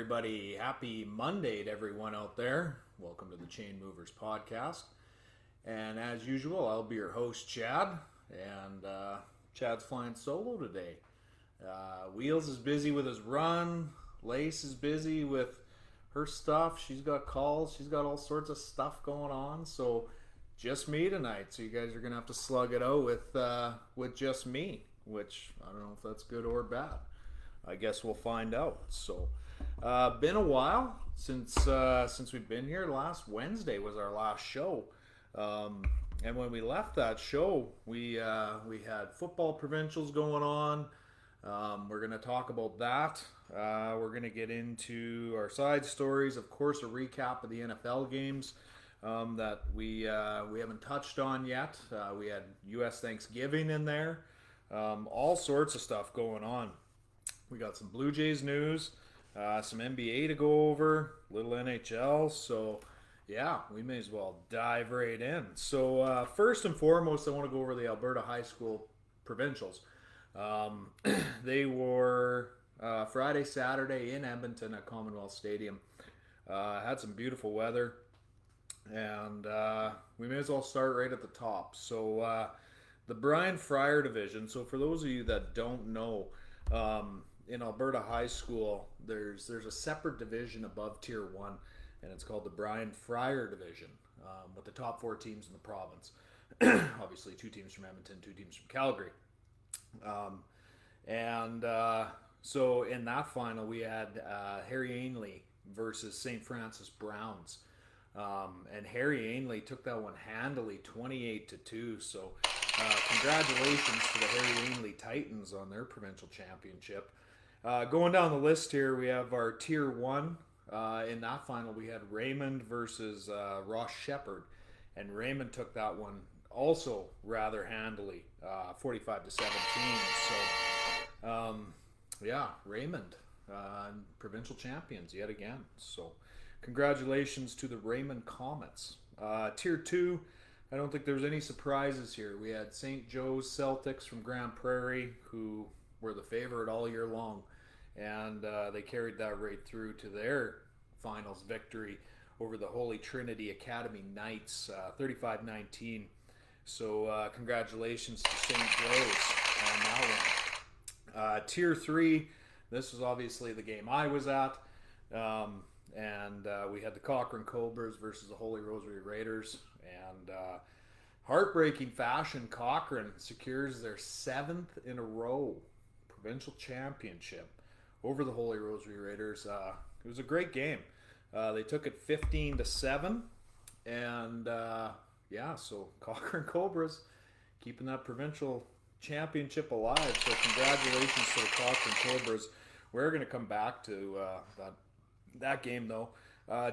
everybody. Happy Monday to everyone out there. Welcome to the Chainmovers podcast. And as usual, I'll be your host, Chad. And Chad's flying solo today. Wheels is busy with his run. Lace is busy with her stuff. She's got calls. She's got all sorts of stuff going on. So just me tonight. So you guys are going to have to slug it out with just me. Which, I don't know if that's good or bad. I guess we'll find out. So, been a while since we've been here. Last Wednesday was our last show, and when we left that show, we had football provincials going on. We're going to talk about that. We're going to get into our side stories, of course, a recap of the NFL games that we haven't touched on yet. We had U.S. Thanksgiving in there. All sorts of stuff going on. We got some BlueJays news, some NBA to go over, little NHL. So, yeah, we may as well dive right in. So, first and foremost, I want to go over the Alberta High School Provincials. They were Friday, Saturday in Edmonton at Commonwealth Stadium. Had some beautiful weather, and we may as well start right at the top. So, the Brian Fryer division. So, for those of you that don't know, in Alberta High School, there's a separate division above Tier 1, and it's called the Brian Fryer division, with the top 4 teams in the province. Obviously, 2 teams from Edmonton, 2 teams from Calgary. So in that final, we had Harry Ainley versus St. Francis Browns. And Harry Ainley took that one handily, 28-2. So congratulations to the Harry Ainley Titans on their provincial championship. Going down the list here, we have our Tier 1. In that final, we had Raymond versus Ross Shepherd. And Raymond took that one also rather handily, 45-17. So, yeah, Raymond, provincial champions yet again. So, congratulations to the Raymond Comets. Tier 2, I don't think there's any surprises here. We had St. Joe's Celtics from Grand Prairie, who were the favorite all year long, and they carried that right through to their finals victory over the Holy Trinity Academy Knights, 35-19. So congratulations to St. Joe's on that one. Tier 3, this was obviously the game I was at, and we had the Cochrane Cobras versus the Holy Rosary Raiders, and heartbreaking fashion, Cochrane secures their 7th in a row provincial championship over the Holy Rosary Raiders. It was a great game. They took it 15-7, and yeah, so Cochrane Cobras keeping that provincial championship alive. So congratulations to the Cochrane Cobras. We're going to come back to that game though.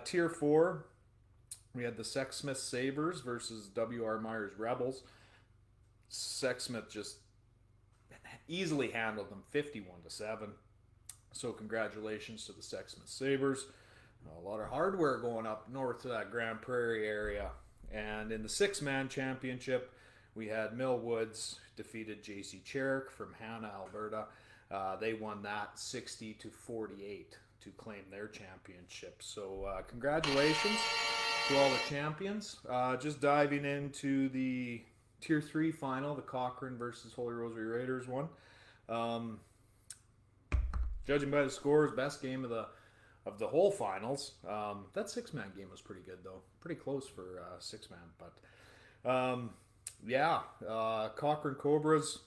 Tier 4, we had the Sexsmith Sabres versus W.R. Myers Rebels. Sexsmith just easily handled them, 51-7. So congratulations to the Sexsmith Sabres. A lot of hardware going up north to that Grand Prairie area. And in the 6-man championship, we had Mill Woods defeated J.C. Cherrick from Hanna, Alberta. They won that 60-48 to claim their championship. So congratulations to all the champions. Just diving into the Tier 3 final, the Cochrane versus Holy Rosary Raiders one. Judging by the scores, best game of the whole finals. That 6-man game was pretty good though. Pretty close for 6-man. But yeah, Cochrane Cobras.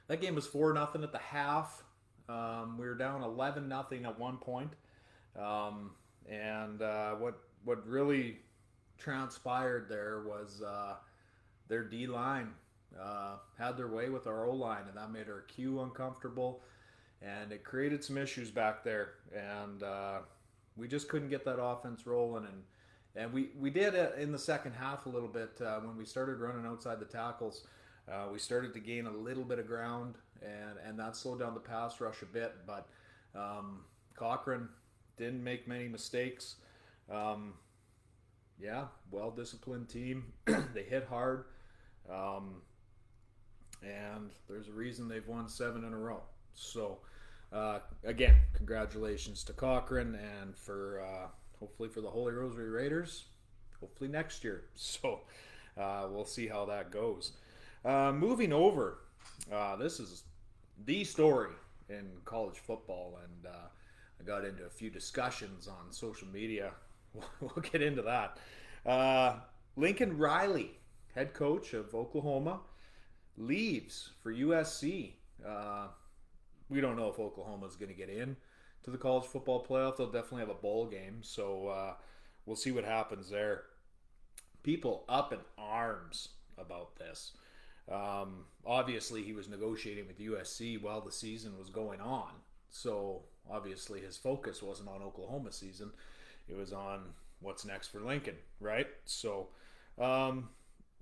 That game was 4-0 at the half. We were down 11-0 at one point. And what really transpired there was their D-line had their way with our O-line, and that made our Q uncomfortable. And it created some issues back there, and we just couldn't get that offense rolling. And we did it in the second half a little bit when we started running outside the tackles. We started to gain a little bit of ground, and that slowed down the pass rush a bit. But Cochrane didn't make many mistakes. Yeah, well-disciplined team. They hit hard, and there's a reason they've won 7 in a row. So Again, congratulations to Cochrane and for hopefully for the Holy Rosary Raiders, hopefully next year. So we'll see how that goes. Moving over, this is the story in college football, and I got into a few discussions on social media. We'll get into that. Lincoln Riley, head coach of Oklahoma, leaves for USC. We don't know if Oklahoma is going to get in to the college football playoff. They'll definitely have a bowl game, so we'll see what happens there. People up in arms about this. Obviously, he was negotiating with USC while the season was going on, so obviously his focus wasn't on Oklahoma season. It was on what's next for Lincoln, right? So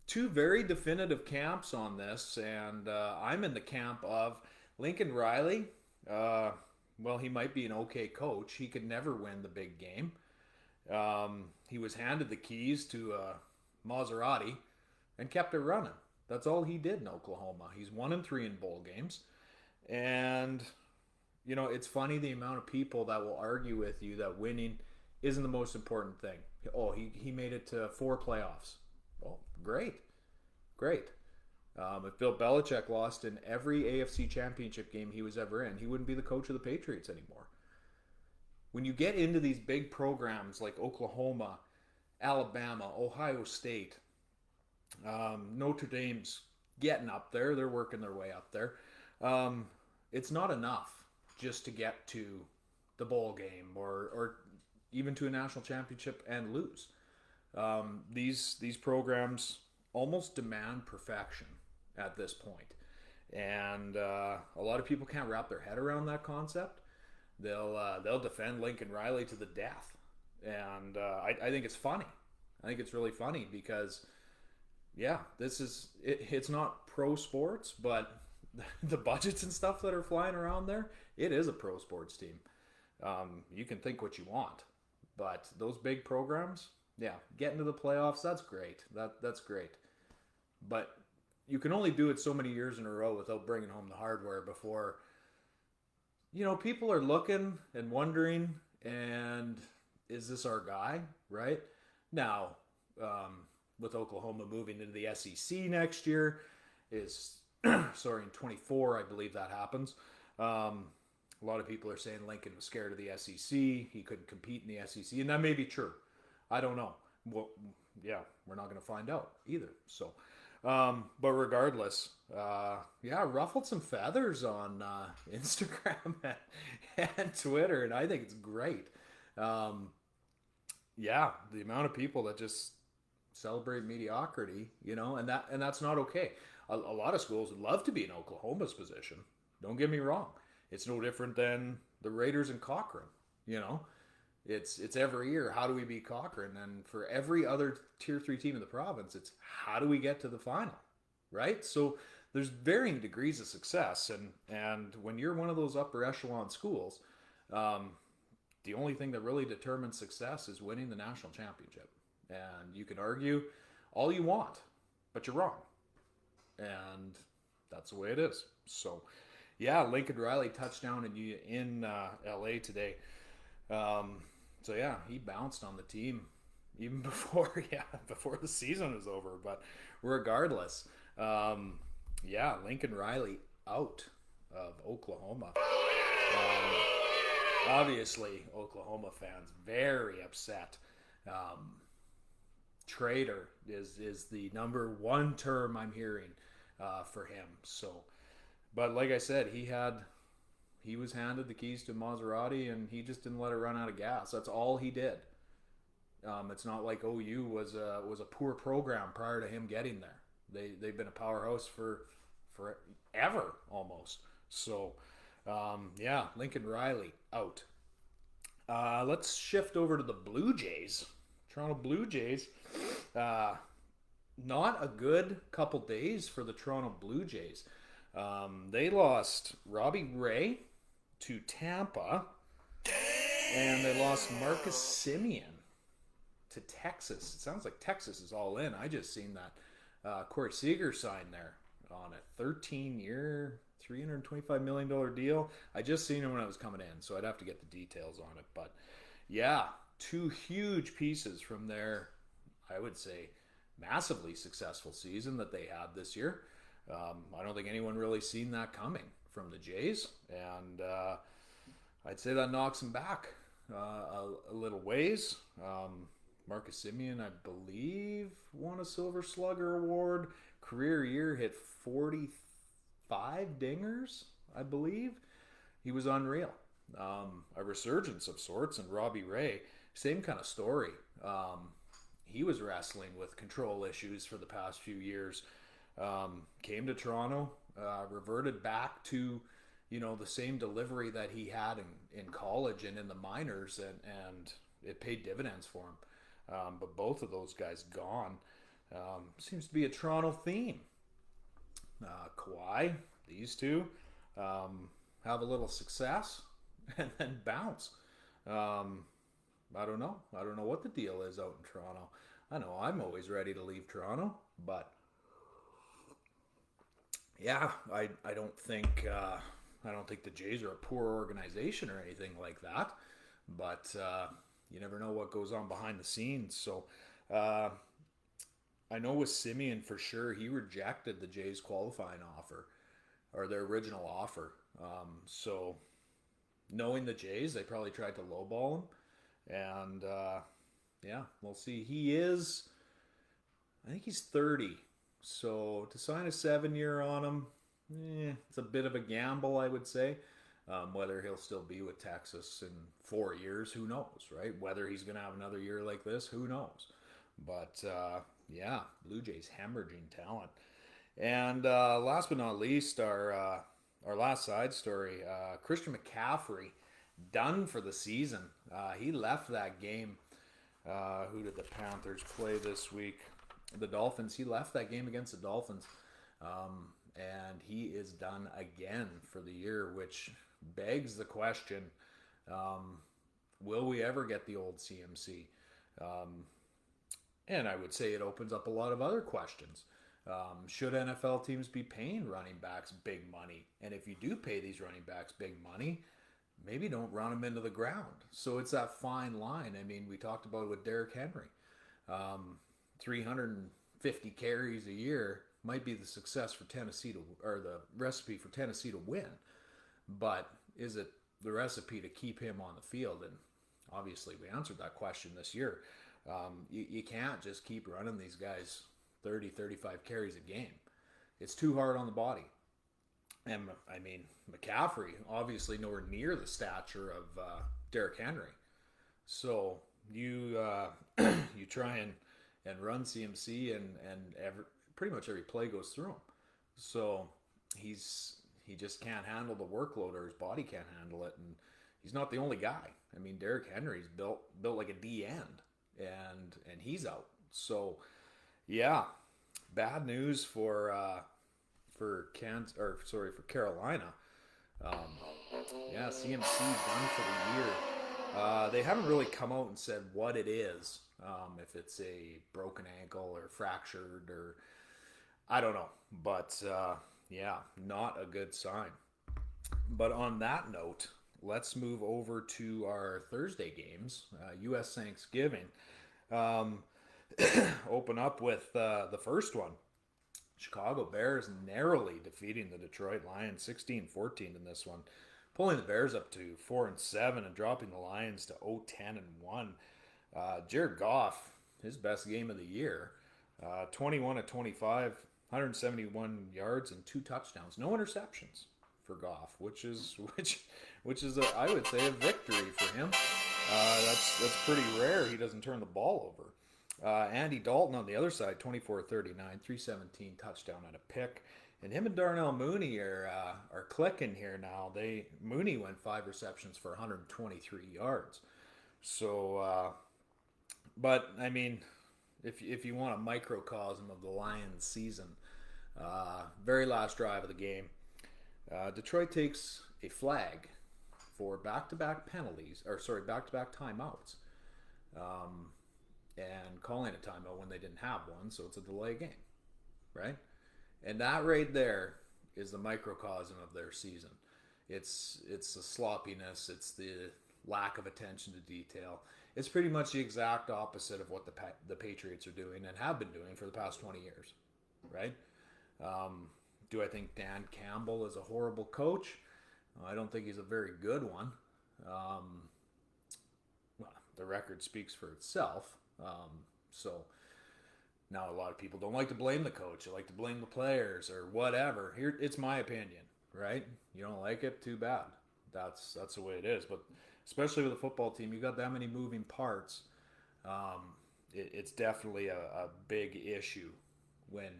two very definitive camps on this, and I'm in the camp of Lincoln Riley. Well, he might be an okay coach. He could never win the big game. He was handed the keys to Maserati and kept it running. That's all he did in Oklahoma. He's 1-3 in bowl games. And, you know, it's funny the amount of people that will argue with you that winning isn't the most important thing. Oh, he made it to 4 playoffs. Well, great. If Bill Belichick lost in every AFC championship game he was ever in, he wouldn't be the coach of the Patriots anymore. When you get into these big programs like Oklahoma, Alabama, Ohio State, Notre Dame's getting up there. They're working their way up there. It's not enough just to get to the bowl game or even to a national championship and lose. These programs almost demand perfection at this point. And a lot of people can't wrap their head around that concept. They'll defend Lincoln Riley to the death. And I think it's funny. I think it's really funny because, yeah, it's not pro sports, but the budgets and stuff that are flying around there, it is a pro sports team. You can think what you want, but those big programs, yeah, getting to the playoffs, that's great. That's great. But you can only do it so many years in a row without bringing home the hardware before, you know, people are looking and wondering, and is this our guy, right? Now, with Oklahoma moving into the SEC next year, in 24, I believe that happens. A lot of people are saying Lincoln was scared of the SEC. He couldn't compete in the SEC, and that may be true. I don't know. Well, yeah, we're not going to find out either. So, but regardless, ruffled some feathers on Instagram and Twitter, and I think it's great. The amount of people that just celebrate mediocrity, you know, and that's not okay. A lot of schools would love to be in Oklahoma's position. Don't get me wrong. It's no different than the Raiders and Cochrane, you know. It's every year, how do we beat Cochrane? And for every other Tier 3 team in the province, it's how do we get to the final, right? So there's varying degrees of success. And when you're one of those upper echelon schools, the only thing that really determines success is winning the national championship. And you can argue all you want, but you're wrong. And that's the way it is. So, yeah, Lincoln Riley touchdown in LA today. So yeah, he bounced on the team even before the season was over. But regardless, Lincoln Riley out of Oklahoma. Obviously, Oklahoma fans very upset. Traitor is the number one term I'm hearing for him. So, but like I said, he was handed the keys to Maserati, and he just didn't let it run out of gas. That's all he did. It's not like OU was a poor program prior to him getting there. They've been a powerhouse for forever almost. So, Lincoln Riley out. Let's shift over to the BlueJays. Toronto BlueJays. Not a good couple days for the Toronto BlueJays. They lost Robbie Ray to Tampa, and they lost Marcus Simeon to Texas. It sounds like Texas is all in. I just seen that Corey Seager signed there on a 13-year, $325 million deal. I just seen it when I was coming in, so I'd have to get the details on it. But yeah, two huge pieces from their, I would say, massively successful season that they had this year. I don't think anyone really seen that coming from the Jays, and I'd say that knocks them back a little ways. Marcus Simeon, I believe, won a Silver Slugger award. Career year, hit 45 dingers, I believe. He was unreal. A resurgence of sorts, and Robbie Ray, same kind of story. He was wrestling with control issues for the past few years. Came to Toronto, reverted back to, the same delivery that he had in college and in the minors, and it paid dividends for him. But both of those guys gone. Seems to be a Toronto theme. Kawhi, these two, have a little success and then bounce. I don't know. I don't know what the deal is out in Toronto. I know I'm always ready to leave Toronto, but yeah, I don't think the Jays are a poor organization or anything like that. But you never know what goes on behind the scenes. So I know with Simeon for sure, he rejected the Jays qualifying offer, or their original offer. So knowing the Jays, they probably tried to lowball him. And yeah, we'll see. I think he's 30. So to sign a 7-year on him, it's a bit of a gamble, I would say. Whether he'll still be with Texas in 4 years, who knows, right? Whether he's going to have another year like this, who knows? But yeah, Blue Jays hemorrhaging talent. And last but not least, our last side story, Christian McCaffrey, done for the season. He left that game. Who did the Panthers play this week? The Dolphins. He left that game against the Dolphins. And he is done again for the year, which begs the question, will we ever get the old CMC? And I would say it opens up a lot of other questions. Should NFL teams be paying running backs big money? And if you do pay these running backs big money, maybe don't run them into the ground. So it's that fine line. I mean, we talked about it with Derrick Henry. 350 carries a year might be the success for Tennessee or the recipe for Tennessee to win. But is it the recipe to keep him on the field? And obviously we answered that question this year. You can't just keep running these guys 30, 35 carries a game. It's too hard on the body. And, I mean, McCaffrey, obviously nowhere near the stature of Derrick Henry. So you try and run CMC and pretty much every play goes through him. So he just can't handle the workload, or his body can't handle it. And he's not the only guy. I mean, Derrick Henry's built like a D end, and he's out. So yeah, bad news for Carolina. Yeah, CMC done for the year. They haven't really come out and said what it is. If it's a broken ankle or fractured, or I don't know. But yeah, not a good sign. But on that note, let's move over to our Thursday games. U.S. Thanksgiving. Open up with the first one. Chicago Bears narrowly defeating the Detroit Lions 16-14 in this one, pulling the Bears up to 4-7 and dropping the Lions to 0-10-1. Jared Goff, his best game of the year, 21 of 25, 171 yards and 2 touchdowns, no interceptions for Goff, which is I would say a victory for him. That's pretty rare. He doesn't turn the ball over. Andy Dalton on the other side, 24-39, 317 touchdown and a pick. And him and Darnell Mooney are clicking here now. Mooney went 5 receptions for 123 yards. So, but I mean, if you want a microcosm of the Lions' season, very last drive of the game, Detroit takes a flag for back-to-back timeouts. And calling a timeout when they didn't have one, so it's a delay game, right? And that right there is the microcosm of their season. It's the sloppiness. It's the lack of attention to detail. It's pretty much the exact opposite of what the Patriots are doing and have been doing for the past 20 years, right? Do I think Dan Campbell is a horrible coach? I don't think he's a very good one. Well, the record speaks for itself. So now a lot of people don't like to blame the coach. They like to blame the players or whatever. Here, it's my opinion, right? You don't like it? Too bad. That's the way it is. But especially with a football team, you got that many moving parts. It's definitely a big issue when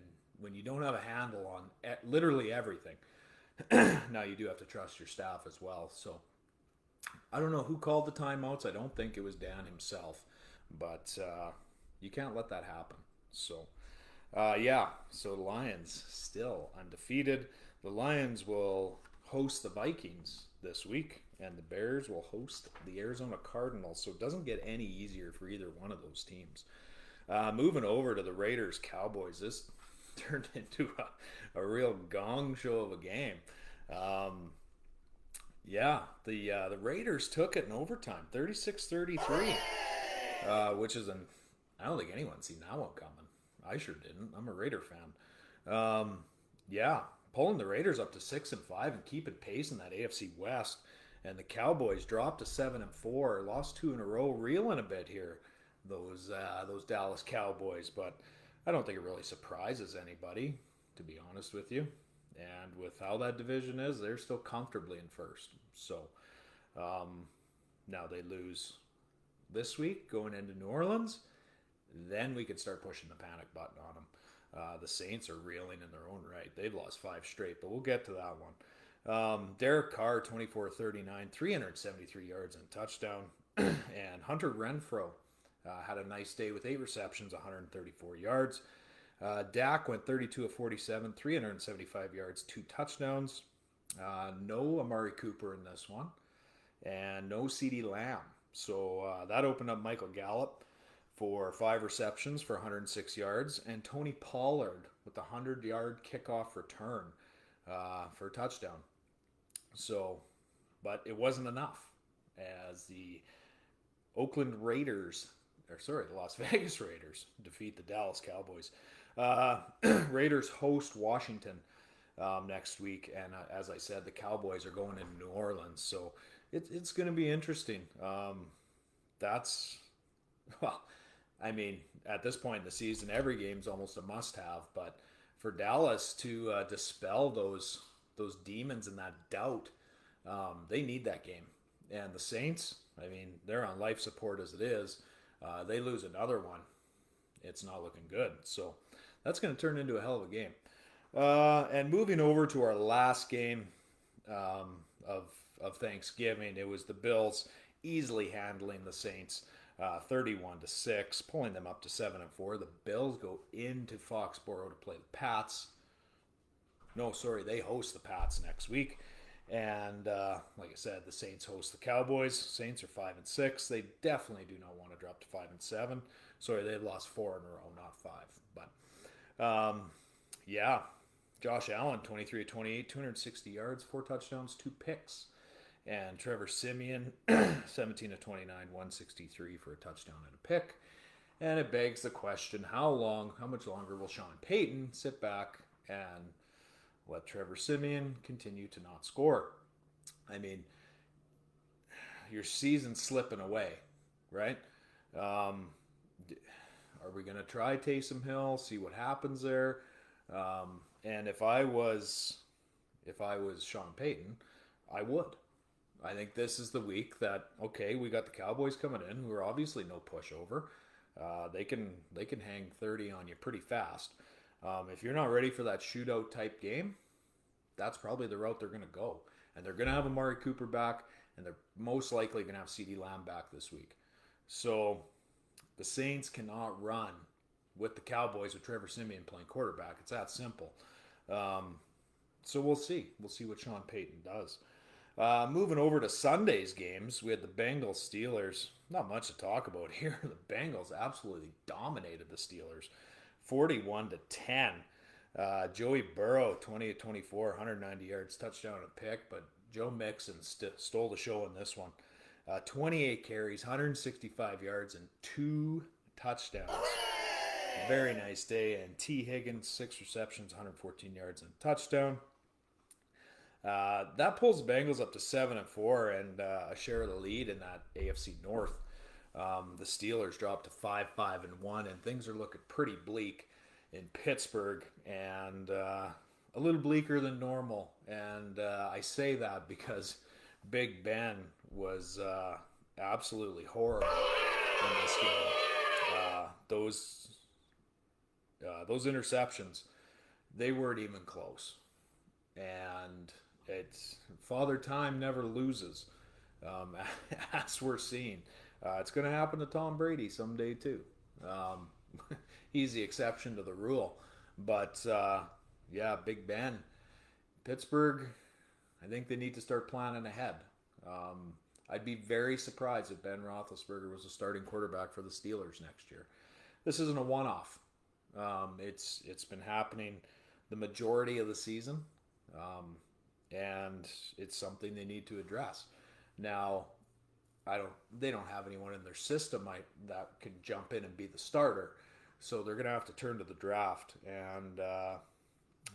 you don't have a handle on literally everything. Now you do have to trust your staff as well. So I don't know who called the timeouts. I don't think it was Dan himself, but you can't let that happen. So so the Lions still undefeated. The Lions will host the Vikings this week, and the Bears will host the Arizona Cardinals. So it doesn't get any easier for either one of those teams. Moving over to the Raiders Cowboys, this turned into a real gong show of a game. The Raiders took it in overtime, 36-33, which is I don't think anyone's seen that one coming. I sure didn't. I'm a Raider fan. Pulling the Raiders up to 6-5 and keeping pace in that AFC West. And the Cowboys dropped to 7-4, lost 2 in a row, reeling a bit here. Those Dallas Cowboys, but I don't think it really surprises anybody, to be honest with you. And with how that division is, they're still comfortably in first. So now they lose this week, going into New Orleans. Then we can start pushing the panic button on them. The Saints are reeling in their own right. They've lost 5 straight, but we'll get to that one. Derek Carr, 24-39, 373 yards and touchdown. And Hunter Renfrow had a nice day with 8 receptions, 134 yards. Dak went 32 of 47, 375 yards, 2 touchdowns. No Amari Cooper in this one. And no CeeDee Lamb. So that opened up Michael Gallup for 5 receptions for 106 yards. And Tony Pollard with the 100-yard kickoff return for a touchdown. So, but it wasn't enough as the Las Vegas Raiders defeat the Dallas Cowboys. Raiders host Washington next week, and as I said, the Cowboys are going into New Orleans, so it's going to be interesting. At this point in the season, every game's almost a must-have, but for Dallas to dispel those demons and that doubt, they need that game. And the Saints, they're on life support as it is. They lose another one, it's not looking good. So that's going to turn into a hell of a game. And moving over to our last game of Thanksgiving, it was the Bills easily handling the Saints, 31-6, pulling them up to 7-4. The Bills go into Foxborough to play the Pats. They host the Pats next week. And like I said, the Saints host the Cowboys. Saints are 5-6. They definitely do not want to drop to 5-7. Sorry, they've lost 4 in a row, not 5. But Josh Allen, 23-28, 260 yards, 4 touchdowns, 2 picks. And Trevor Simeon, 17-29, 163 for a touchdown and a pick. And it begs the question, how much longer will Sean Payton sit back and let Trevor Simeon continue to not score? Your season's slipping away, right? Are we going to try Taysom Hill, see what happens there? And if I was Sean Payton, I would. I think this is the week that, okay, we got the Cowboys coming in, who are obviously no pushover. They can hang 30 on you pretty fast. If you're not ready for that shootout type game, that's probably the route they're going to go. And they're going to have Amari Cooper back, and they're most likely going to have CeeDee Lamb back this week. So the Saints cannot run with the Cowboys with Trevor Simeon playing quarterback. It's that simple. So we'll see. We'll see what Sean Payton does. Moving over to Sunday's games, we had the Bengals-Steelers. Not much to talk about here. The Bengals absolutely dominated the Steelers, 41-10. Joey Burrow, 20-24, 190 yards, touchdown and pick, but Joe Mixon stole the show in this one. 28 carries, 165 yards, and 2 touchdowns. Very nice day. And T. Higgins, 6 receptions, 114 yards, and a touchdown. That pulls the Bengals up to 7-4 and a share of the lead in that AFC North. The Steelers dropped to 5-1, and things are looking pretty bleak in Pittsburgh, and a little bleaker than normal. And I say that because Big Ben was absolutely horrible in this game. Those interceptions, they weren't even close. And it's Father Time never loses, as we're seeing. It's going to happen to Tom Brady someday too. He's the exception to the rule. But yeah, Big Ben. Pittsburgh, I think they need to start planning ahead. I'd be very surprised if Ben Roethlisberger was a starting quarterback for the Steelers next year. This isn't a one-off. It's been happening the majority of the season, and it's something they need to address. Now, they don't have anyone in their system that can jump in and be the starter, so they're going to have to turn to the draft, and I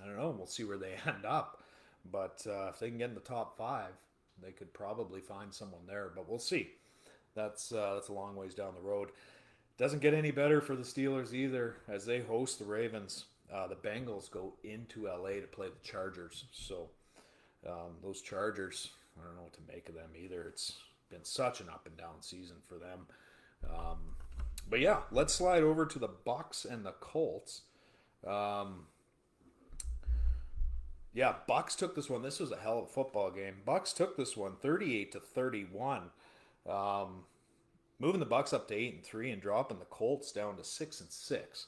don't know. We'll see where they end up, but if they can get in the top 5, they could probably find someone there, but we'll see. That's a long ways down the road. Doesn't get any better for the Steelers either as they host the Ravens. The Bengals go into LA to play the Chargers. So those Chargers, I don't know what to make of them either. It's been such an up and down season for them. But yeah, let's slide over to the Bucs and the Colts. Yeah, Bucs took this one. This was a hell of a football game. Bucs took this one 38-31. Moving the Bucs up to 8-3 and dropping the Colts down to 6-6.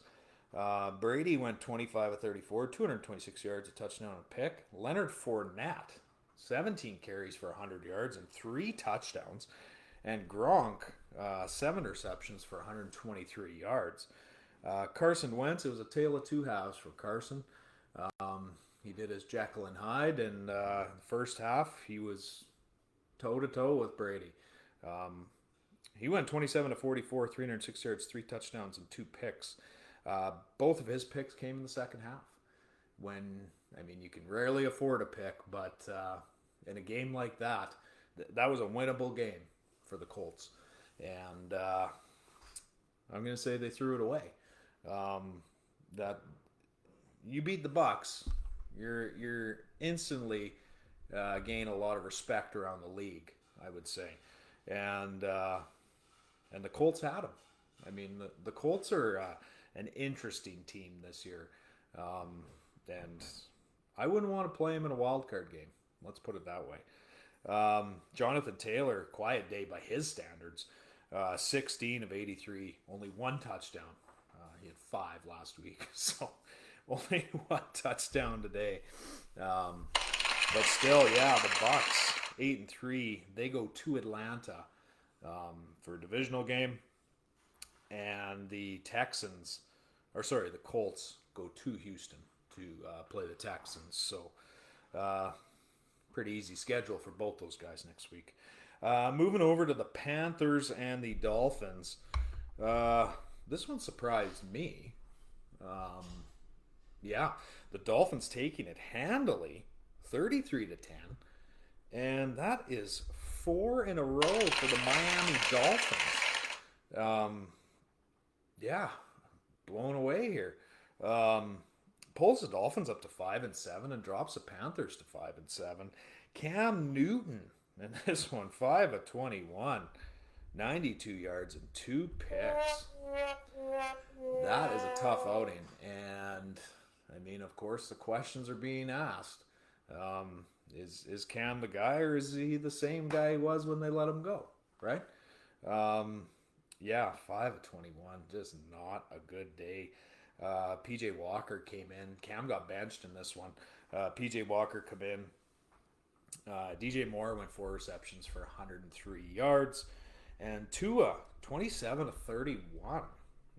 Brady went 25-34, 226 yards, a touchdown and a pick. Leonard Fournette, 17 carries for 100 yards and 3 touchdowns. And Gronk, 7 receptions for 123 yards. Carson Wentz, it was a tale of two halves for Carson. He did his Jekyll and Hyde, and the first half he was toe-to-toe with Brady. He went 27-44, 306 yards, 3 touchdowns, and 2 picks. Both of his picks came in the second half. You can rarely afford a pick, but in a game like that, that was a winnable game for the Colts. And I'm going to say they threw it away. That you beat the Bucs, you're instantly gain a lot of respect around the league, I would say. And the Colts had them. I mean, the Colts are an interesting team this year. And I wouldn't want to play them in a wild card game. Let's put it that way. Jonathan Taylor, quiet day by his standards. 16 of 83, only 1 touchdown. He had 5 last week, so only 1 touchdown today. But still, yeah, the Bucs 8-3. They go to Atlanta for a divisional game, and the Colts go to Houston to play the Texans. So, pretty easy schedule for both those guys next week. Moving over to the Panthers and the Dolphins. This one surprised me. Yeah, the Dolphins taking it handily, 33-10. And that is 4 in a row for the Miami Dolphins. Yeah, blown away here. Pulls the Dolphins up to 5-7 and drops the Panthers to 5-7. Cam Newton in this one, 5 of 21, 92 yards and 2 picks. That is a tough outing. And of course, the questions are being asked. Is Cam the guy, or is he the same guy he was when they let him go? Right? Yeah, 5 of 21, just not a good day. PJ Walker came in. Cam got benched in this one. PJ Walker come in. DJ Moore went 4 receptions for 103 yards. And Tua, 27 of 31.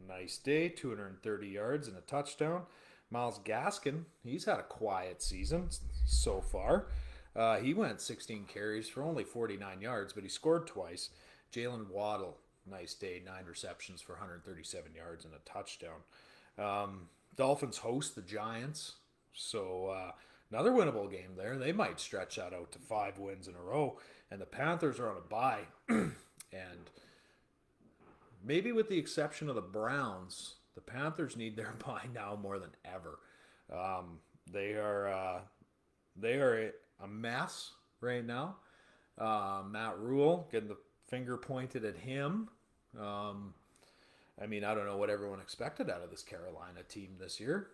Nice day, 230 yards and a touchdown. Miles Gaskin, he's had a quiet season so far. He went 16 carries for only 49 yards, but he scored twice. Jalen Waddle, nice day, 9 receptions for 137 yards and a touchdown. Dolphins host the Giants, so another winnable game there. They might stretch that out to 5 wins in a row, and the Panthers are on a bye. And maybe with the exception of the Browns, the Panthers need their bye now more than ever. They are a mess right now. Matt Rule getting the finger pointed at him. I mean, I don't know what everyone expected out of this Carolina team this year.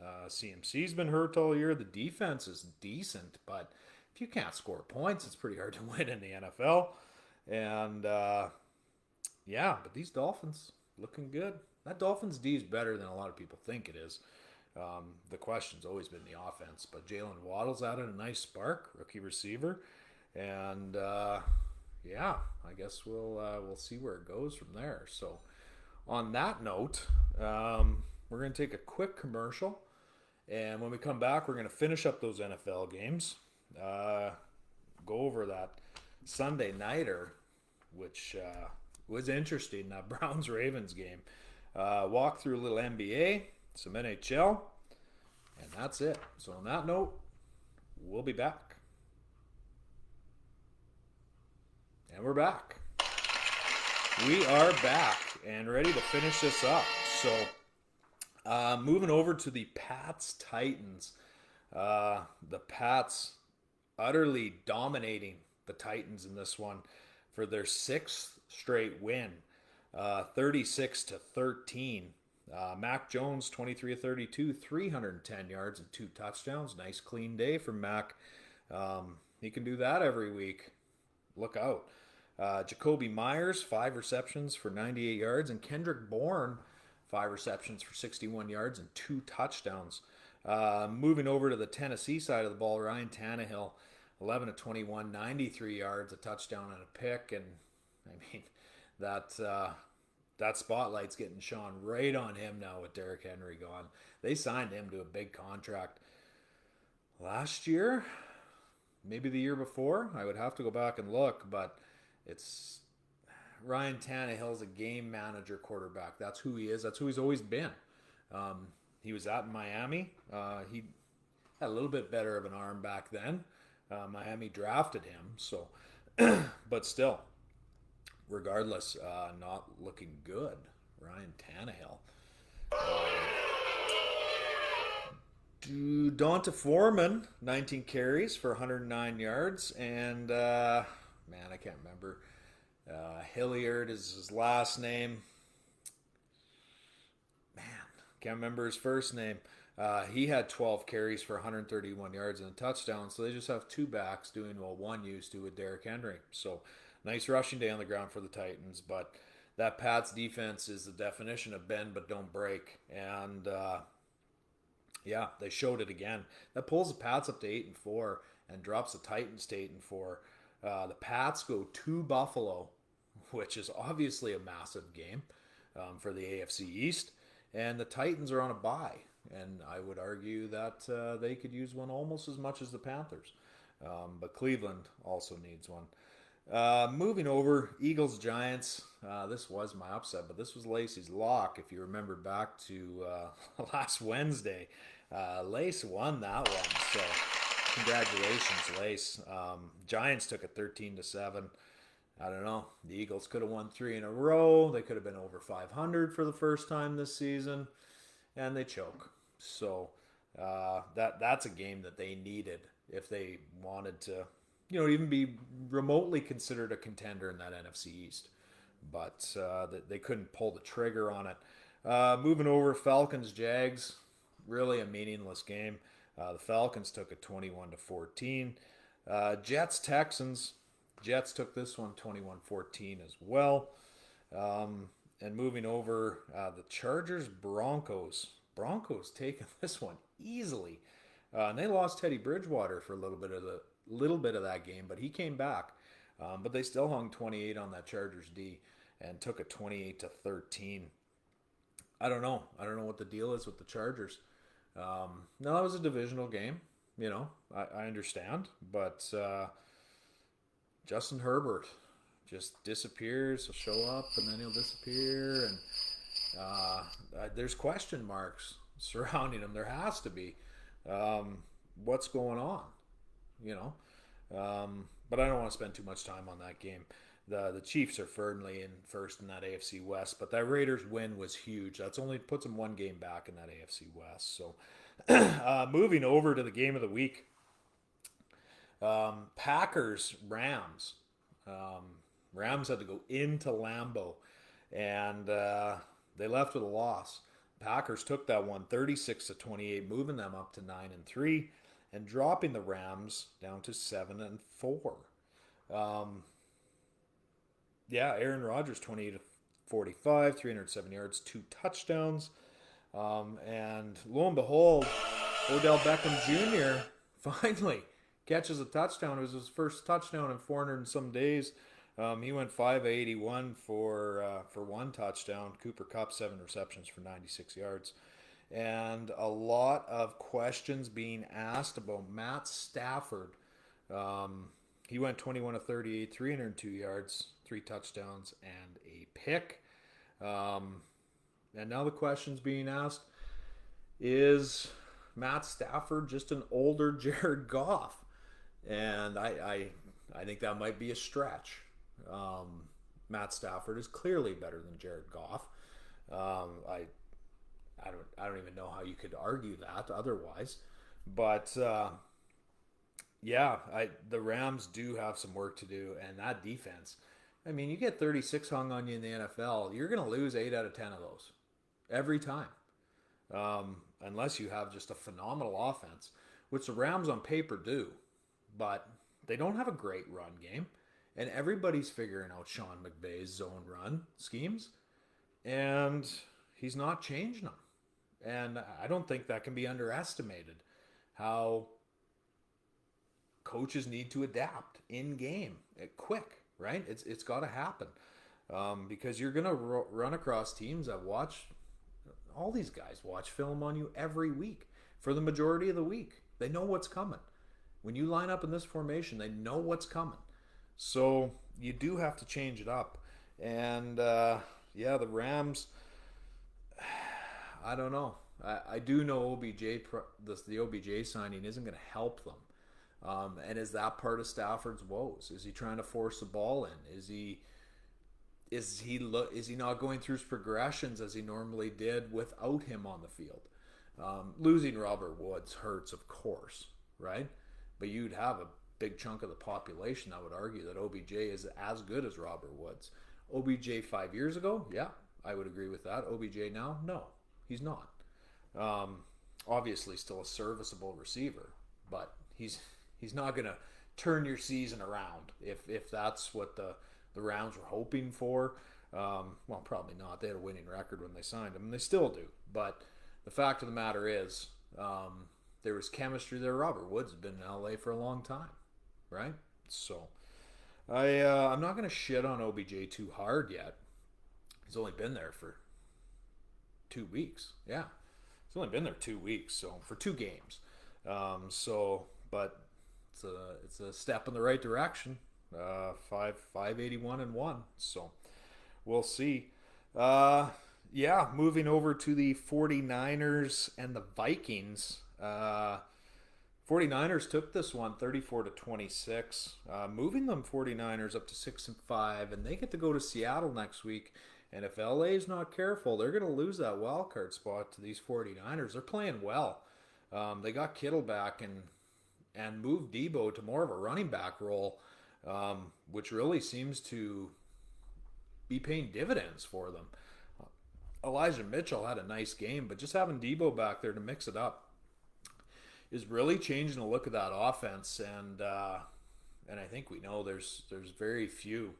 CMC's been hurt all year. The defense is decent, but if you can't score points, it's pretty hard to win in the NFL. And yeah, but these Dolphins looking good. That Dolphins D is better than a lot of people think it is. The question's always been the offense, but Jalen Waddle's added a nice spark, rookie receiver, and yeah, I guess we'll see where it goes from there. So, on that note, we're going to take a quick commercial, and when we come back, we're going to finish up those NFL games, go over that Sunday nighter, which was interesting, that Browns-Ravens game. Walk through a little NBA, some NHL, and that's it. So on that note, we'll be back. And we're back. We are back and ready to finish this up. So moving over to the Pats-Titans. The Pats utterly dominating the Titans in this one for their 6th straight win, 36-13. Mac Jones, 23 of 32, 310 yards and 2 touchdowns. Nice clean day for Mac. He can do that every week. Look out. Jacoby Myers, 5 receptions for 98 yards. And Kendrick Bourne, 5 receptions for 61 yards and 2 touchdowns. Moving over to the Tennessee side of the ball, Ryan Tannehill, 11 of 21, 93 yards, a touchdown and a pick. And, I mean, that spotlight's getting shone right on him now with Derrick Henry gone. They signed him to a big contract last year, maybe the year before. I would have to go back and look, but it's Ryan Tannehill's a game manager quarterback. That's who he is. That's who he's always been. He was out in Miami. He had a little bit better of an arm back then. Miami drafted him, so but still. Regardless, not looking good. Ryan Tannehill. Donta Foreman, 19 carries for 109 yards. And, man, I can't remember. Hilliard is his last name. Man, can't remember his first name. He had 12 carries for 131 yards and a touchdown. So they just have 2 backs doing what one used to with Derrick Henry. So, nice rushing day on the ground for the Titans, but that Pats defense is the definition of bend but don't break. And yeah, they showed it again. That pulls the Pats up to 8-4 and drops the Titans to 8-4. The Pats go to Buffalo, which is obviously a massive game for the AFC East, and the Titans are on a bye. And I would argue that they could use one almost as much as the Panthers, but Cleveland also needs one. Moving over, Eagles-Giants. This was my upset, but this was Lacey's lock. If you remember back to last Wednesday, Lace won that one. So congratulations, Lace. Giants took it 13-7. I don't know. The Eagles could have won 3 in a row. They could have been over 500 for the first time this season, and they choke. So that's a game that they needed if they wanted to, even be remotely considered a contender in that NFC East. But they couldn't pull the trigger on it. Moving over, Falcons-Jags, really a meaningless game. The Falcons took it 21-14. Jets-Texans, Jets took this one 21-14 as well. And moving over, the Chargers-Broncos. Broncos taking this one easily. And they lost Teddy Bridgewater for a little bit of that game, but he came back. But they still hung 28 on that Chargers D and took it 28-13. I don't know what the deal is with the Chargers. No, that was a divisional game. I understand, but Justin Herbert just disappears. He'll show up and then he'll disappear, and there's question marks surrounding him. There has to be. What's going on? You know, but I don't want to spend too much time on that game. The Chiefs are firmly in first in that AFC West, but that Raiders win was huge. That's only puts them one game back in that AFC West. So, moving over to the game of the week, Packers Rams. Rams had to go into Lambeau, and they left with a loss. Packers took that one 36-28, moving them up to 9-3, and dropping the Rams down to 7-4. Aaron Rodgers 28-45, 307 yards, 2 touchdowns, and lo and behold, Odell Beckham Jr. finally catches a touchdown. It was his first touchdown in 400 and some days. He went 5-81 for 1 touchdown. Cooper Kupp 7 receptions for 96 yards. And a lot of questions being asked about Matt Stafford. He went 21-38, 302 yards, 3 touchdowns, and a pick. And now the question's being asked, is Matt Stafford just an older Jared Goff? And I think that might be a stretch. Matt Stafford is clearly better than Jared Goff. I don't even know how you could argue that otherwise. But the Rams do have some work to do, and that defense. I mean, you get 36 hung on you in the NFL, you're going to lose 8 out of 10 of those every time, unless you have just a phenomenal offense, which the Rams on paper do. But they don't have a great run game, and everybody's figuring out Sean McVay's zone run schemes, and he's not changing them. And I don't think that can be underestimated, how coaches need to adapt in game quick, right? It's got to happen, because you're going to run across teams that watch, all these guys watch film on you every week for the majority of the week. They know what's coming. When you line up in this formation, they know what's coming. So you do have to change it up. And the Rams, I don't know. I do know the OBJ signing isn't going to help them. And is that part of Stafford's woes? Is he trying to force the ball in? Is he not going through his progressions as he normally did without him on the field? Losing Robert Woods hurts, of course, right? But you'd have a big chunk of the population that would argue that OBJ is as good as Robert Woods. OBJ 5 years ago, yeah, I would agree with that. OBJ now, no, he's not. Obviously still a serviceable receiver, but he's not going to turn your season around if that's what the Rams were hoping for. Well, probably not. They had a winning record when they signed him, and they still do. But the fact of the matter is, there was chemistry there. Robert Woods has been in LA for a long time, right? So I'm not going to shit on OBJ too hard yet. He's only been there for 2 weeks. Yeah, he's only been there 2 weeks, so for 2 games. But it's a step in the right direction. 581-1. So we'll see. Moving over to the 49ers and the Vikings. 49ers took this one 34-26, moving them 49ers up to 6-5, and they get to go to Seattle next week. And if LA is not careful, they're going to lose that wild card spot to these 49ers. They're playing well. They got Kittle back and moved Debo to more of a running back role, which really seems to be paying dividends for them. Elijah Mitchell had a nice game, but just having Debo back there to mix it up is really changing the look of that offense. And I think we know there's very few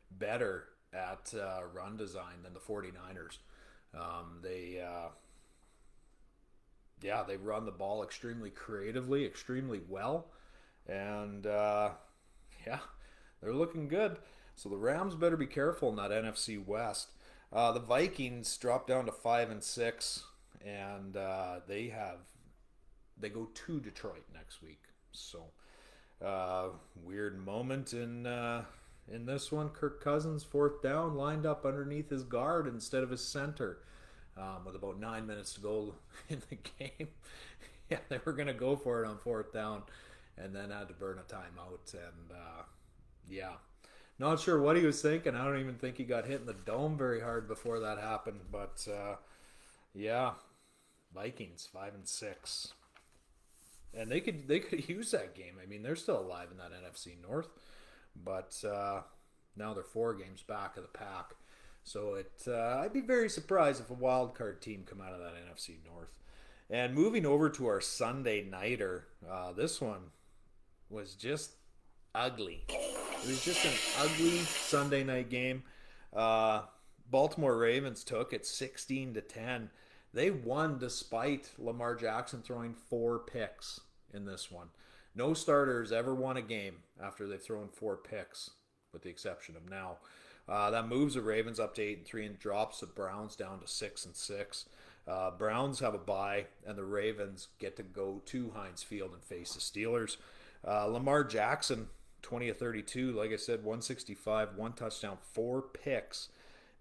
better at run design than the 49ers. They run the ball extremely creatively, extremely well, and they're looking good. So the Rams better be careful in that NFC West. The Vikings dropped down to 5-6 and they go to Detroit next week. So weird moment in this one. Kirk Cousins, 4th down, lined up underneath his guard instead of his center, with about 9 minutes to go in the game. Yeah, they were going to go for it on 4th down, and then had to burn a timeout. And yeah, not sure what he was thinking. I don't even think he got hit in the dome very hard before that happened. But yeah, Vikings 5-6. And they could use that game. I mean, they're still alive in that NFC North, but now they're 4 games back of the pack. So I'd be very surprised if a wild card team come out of that NFC North. And moving over to our Sunday nighter, this one was just ugly. It was just an ugly Sunday night game. Baltimore Ravens took it 16-10. They won despite Lamar Jackson throwing 4 picks in this one. No starters ever won a game after they've thrown 4 picks, with the exception of now. That moves the Ravens up to 8-3 and drops the Browns down to 6-6. Browns have a bye, and the Ravens get to go to Heinz Field and face the Steelers. Lamar Jackson, 20 of 32, like I said, 165, 1 touchdown, 4 picks.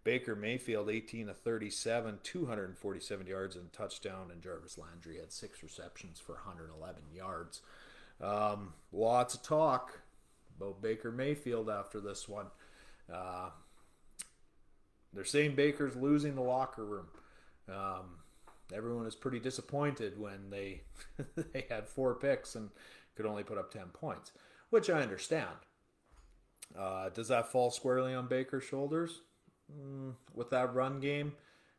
Baker Mayfield, 18 of 37, 247 yards and a touchdown, and Jarvis Landry had 6 receptions for 111 yards. Lots of talk about Baker Mayfield after this one. They're saying Baker's losing the locker room. Everyone is pretty disappointed when they they had 4 picks and could only put up 10 points, which I understand. Does that fall squarely on Baker's shoulders? With that run game,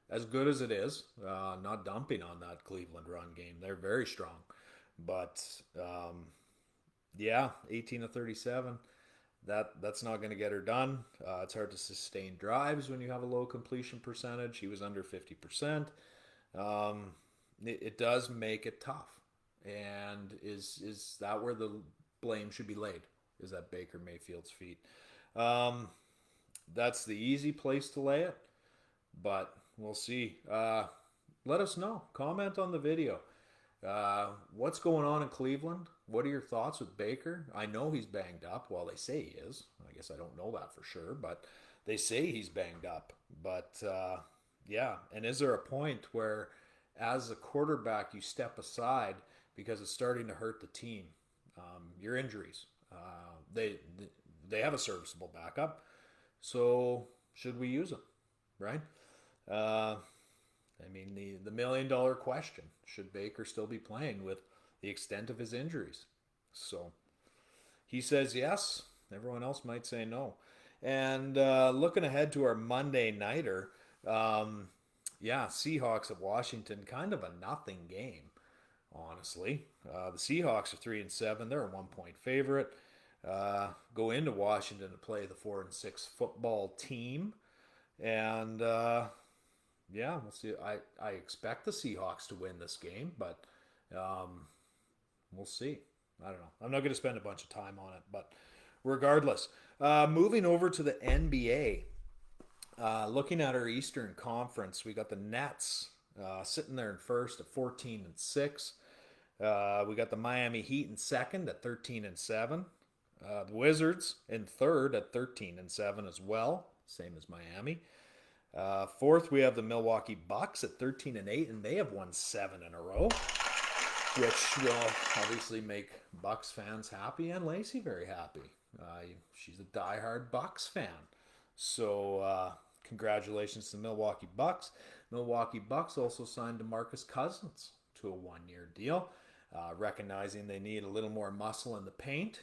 as good as it is, not dumping on that Cleveland run game. They're very strong. But, yeah, 18 of 37. That's not going to get her done. It's hard to sustain drives when you have a low completion percentage. He was under 50%. It does make it tough. And is that where the blame should be laid? Is at Baker Mayfield's feet? That's the easy place to lay it, but we'll see. Let us know. Comment on the video. What's going on in Cleveland? What are your thoughts with Baker? I know he's banged up. Well, they say he is. I guess I don't know that for sure, but they say he's banged up. But, yeah, and is there a point where as a quarterback you step aside because it's starting to hurt the team? Your injuries. They have a serviceable backup. So should we use them, right? I mean, the $1 million question, should Baker still be playing with the extent of his injuries? So he says yes. Everyone else might say no. And looking ahead to our Monday nighter, yeah, Seahawks at Washington, kind of a nothing game, honestly. The Seahawks are 3-7. They're a 1-point favorite. Go into Washington to play the 4-6 football team, and yeah, we'll see. I expect the Seahawks to win this game, but we'll see. I don't know. I'm not going to spend a bunch of time on it, but regardless, moving over to the NBA, looking at our Eastern Conference, we got the Nets sitting there in first at 14-6. We got the Miami Heat in second at 13-7. The Wizards in third at 13-7 as well, same as Miami. Fourth, we have the Milwaukee Bucks at 13-8, and they have won 7 in a row, which will obviously make Bucks fans happy and Lacey very happy. She's a diehard Bucks fan. So congratulations to the Milwaukee Bucks. Milwaukee Bucks also signed DeMarcus Cousins to a 1-year deal, recognizing they need a little more muscle in the paint.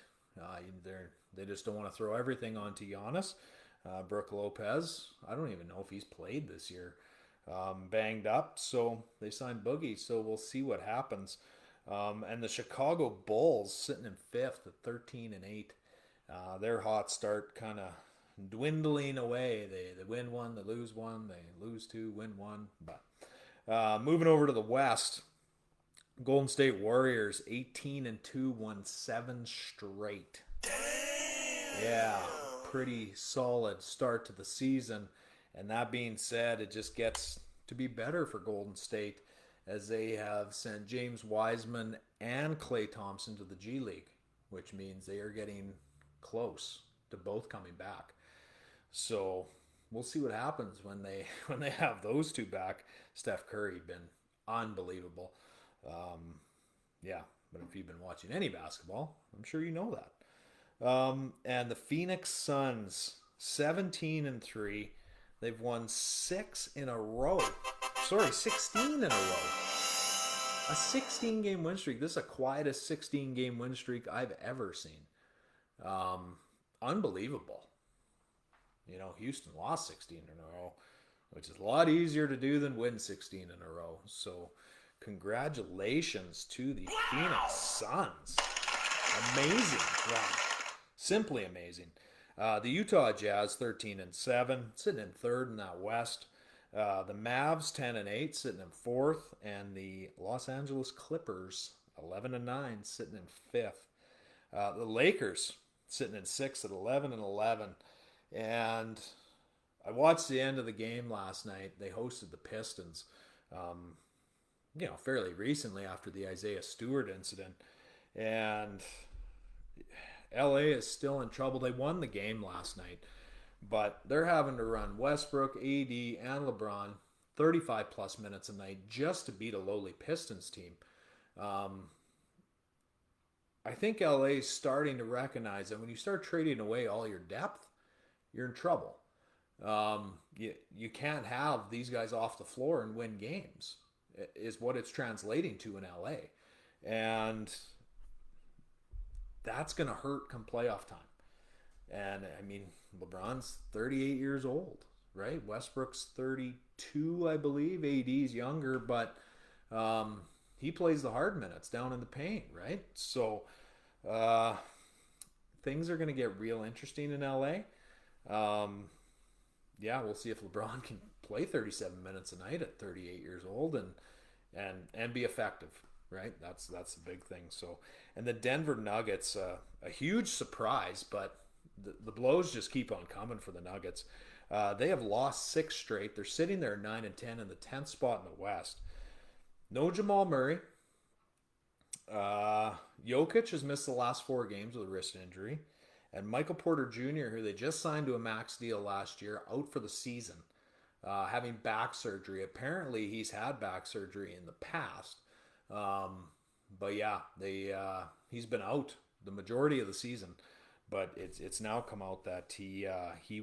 They just don't want to throw everything onto Giannis. Brook Lopez, I don't even know if he's played this year. Banged up, so they signed Boogie, so we'll see what happens. And the Chicago Bulls sitting in fifth at 13-8. Their hot start kind of dwindling away. They win 1, they lose 1, they lose 2, win 1. But moving over to the West, Golden State Warriors 18-2, won 7 straight. Yeah, pretty solid start to the season. And that being said, it just gets to be better for Golden State. as they have sent James Wiseman and Klay Thompson to the G League, which means they are getting close to both coming back. So we'll see what happens when they have those two back. Steph Curry been unbelievable. Yeah, but if you've been watching any basketball, I'm sure you know that. And the Phoenix Suns, 17-3. They've won 6 in a row. Sorry, 16 in a row. A 16-game win streak. This is the quietest 16-game win streak I've ever seen. Unbelievable. You know, Houston lost 16 in a row, which is a lot easier to do than win 16 in a row. So, congratulations to the Phoenix Suns. Amazing run. Simply amazing. The Utah Jazz, 13-7, sitting in third in that West. The Mavs, 10-8, sitting in fourth. And the Los Angeles Clippers, 11-9, sitting in fifth. The Lakers, sitting in sixth at 11-11. And I watched the end of the game last night. They hosted the Pistons, fairly recently after the Isaiah Stewart incident. And LA is still in trouble. They won the game last night, but they're having to run Westbrook, AD, and LeBron 35-plus minutes a night just to beat a lowly Pistons team. I think LA is starting to recognize that when you start trading away all your depth, you're in trouble. You can't have these guys off the floor and win games, is what it's translating to in LA. And that's going to hurt come playoff time. And, I mean, LeBron's 38 years old, right? Westbrook's 32, I believe. AD's younger, but he plays the hard minutes down in the paint, right? So things are going to get real interesting in LA. We'll see if LeBron can play 37 minutes a night at 38 years old and be effective, right? That's the big thing. So, and the Denver Nuggets, a huge surprise, but the blows just keep on coming for the Nuggets. They have lost 6 straight. They're sitting there 9-10 in the 10th spot in the West. No Jamal Murray. Jokic has missed the last 4 games with a wrist injury. And Michael Porter Jr., who they just signed to a max deal last year, out for the season, having back surgery. Apparently, he's had back surgery in the past. But yeah, he's been out the majority of the season. But it's now come out that he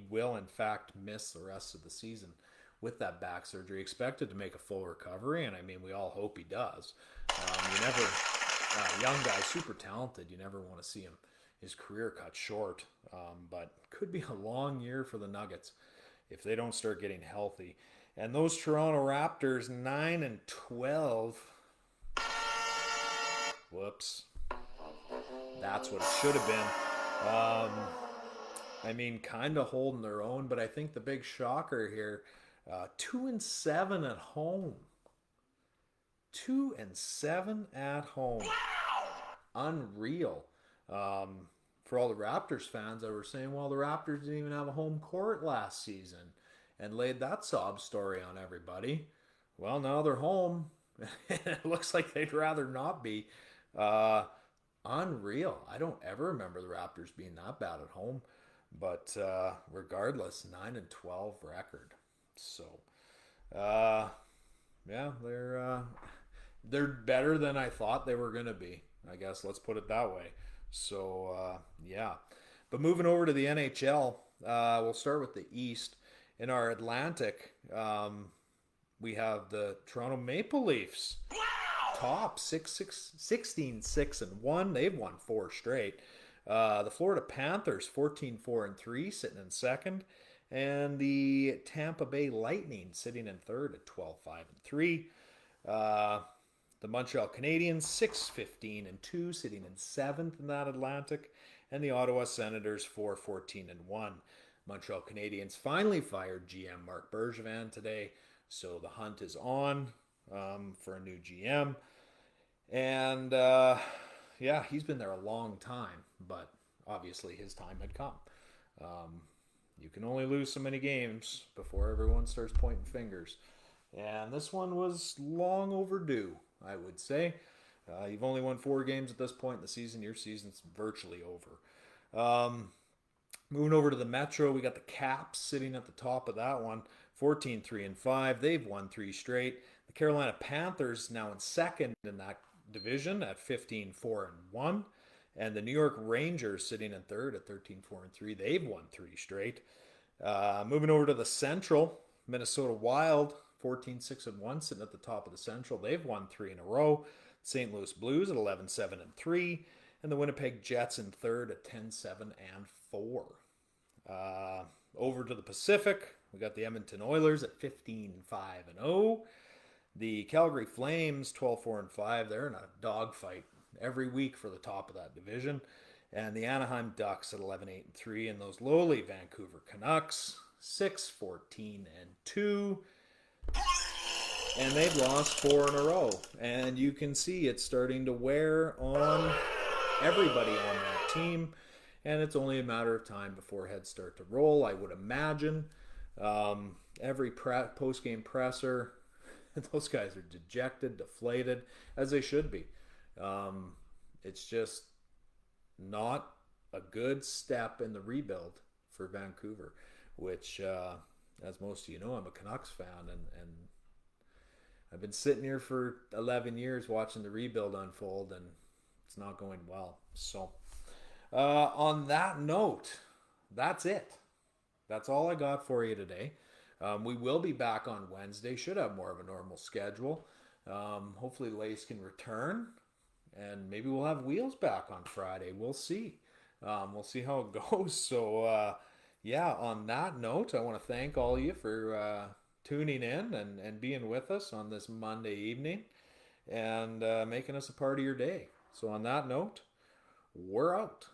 will, in fact, miss the rest of the season with that back surgery. Expected to make a full recovery, and I mean, we all hope he does. Young guy, super talented. You never want to see his career cut short, but could be a long year for the Nuggets if they don't start getting healthy. And those Toronto Raptors, 9-12. Whoops. That's what it should have been. Kind of holding their own, but I think the big shocker here, 2-7 at home. 2-7 at home. Unreal. For all the Raptors fans that were saying, well, the Raptors didn't even have a home court last season and laid that sob story on everybody. Well, now they're home. It looks like they'd rather not be. Unreal. I don't ever remember the Raptors being that bad at home. But regardless, 9-12 record. So, they're better than I thought they were going to be. I guess let's put it that way. So, But moving over to the NHL, we'll start with the East. In our Atlantic, we have the Toronto Maple Leafs. Top 16-6-1. They've won 4 straight. The Florida Panthers, 14-4-3, sitting in second. And the Tampa Bay Lightning sitting in third at 12-5-3. The Montreal Canadiens, 6-15-2, sitting in seventh in that Atlantic. And the Ottawa Senators, 4-14-1. Montreal Canadiens finally fired GM Mark Bergevan today. So the hunt is on for a new GM. And, he's been there a long time. But obviously his time had come. You can only lose so many games before everyone starts pointing fingers. And this one was long overdue, I would say. You've only won 4 games at this point in the season. Your season's virtually over. Moving over to the Metro, we got the Caps sitting at the top of that one, 14-3-5. They've won 3 straight. The Carolina Panthers now in second in that division at 15-4-1. And the New York Rangers sitting in third at 13-4-3. They've won 3 straight. Moving over to the Central, Minnesota Wild, 14-6-1, sitting at the top of the Central. They've won 3 in a row. St. Louis Blues at 11-7-3. And the Winnipeg Jets in third at 10-7-4. Over to the Pacific, we got the Edmonton Oilers at 15-5-0. The Calgary Flames 12-4-5. They're in a dogfight every week for the top of that division. And the Anaheim Ducks at 11-8-3. And those lowly Vancouver Canucks 6-14-2. And they've lost 4 in a row. And you can see it's starting to wear on everybody on that team. And it's only a matter of time before heads start to roll, I would imagine. Every post-game presser, those guys are dejected, deflated, as they should be. It's just not a good step in the rebuild for Vancouver, which, as most of you know, I'm a Canucks fan, and I've been sitting here for 11 years watching the rebuild unfold, and it's not going well. So, on that note, that's it. That's all I got for you today. We will be back on Wednesday. Should have more of a normal schedule. Hopefully Lace can return, and maybe we'll have Wheels back on Friday. We'll see. We'll see how it goes. So, yeah, on that note, I want to thank all of you for tuning in and being with us on this Monday evening and making us a part of your day. So on that note, we're out.